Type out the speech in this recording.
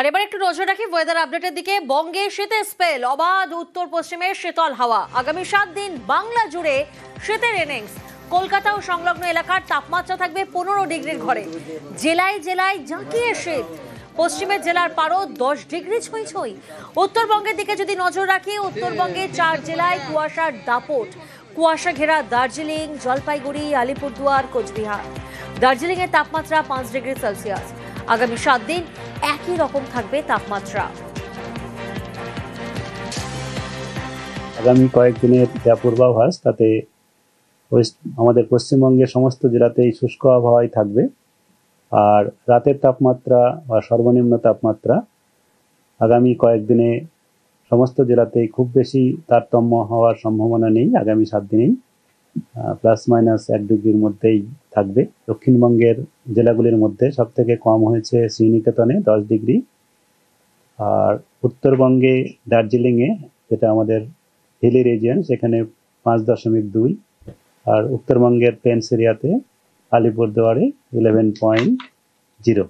এবার একটু নজর রাখি ওয়েদার আপডেটের দিকে। বঙ্গে শীতের স্পেল, অবাধ উত্তর পশ্চিমে শীতল হাওয়া। আগামী 7 দিন বাংলা জুড়ে শীতের ইনিংস। কলকাতা ও সংলগ্ন এলাকার তাপমাত্রা থাকবে 15 ডিগ্রির ঘরে। জেলায় জেলায় জাঁকিয়ে শীত। পশ্চিমের জেলার পারো 10 ডিগ্রি ছুঁই ছুঁই। উত্তরবঙ্গের দিকে যদি নজর রাখি, উত্তরবঙ্গে 4 জেলায় কুয়াশার দাপট। কুয়াশা ঘেরা দার্জিলিং, জলপাইগুড়ি, আলিপুরদুয়ার, কোচবিহার। দার্জিলিং এর তাপমাত্রা 5 ডিগ্রি সেলসিয়াস। আগামী 7 দিন একই রকম থাকবে তাপমাত্রা। আগামী কয়েকদিনের যা পূর্বাভাস তাতে আমাদের পশ্চিমবঙ্গের সমস্ত জেলাতেই শুষ্ক আবহাওয়াই থাকবে। আর রাতের তাপমাত্রা বা সর্বনিম্ন তাপমাত্রা আগামী কয়েকদিনে সমস্ত জেলাতেই খুব বেশি তারতম্য হওয়ার সম্ভাবনা নেই। আগামী 7 দিনেই ±1 ডিগ্রির মধ্যেই থাকবে। দক্ষিণবঙ্গের জেলাগুলির মধ্যে সব থেকে কম হয়েছে শ্রীনিকেতনে 10 ডিগ্রি। আর উত্তরবঙ্গে দার্জিলিংয়ে, যেটা আমাদের হিলি রিজিয়ন, সেখানে 5.2। আর উত্তরবঙ্গের প্লেন্স এরিয়াতে আলিপুরদুয়ারে 11.0।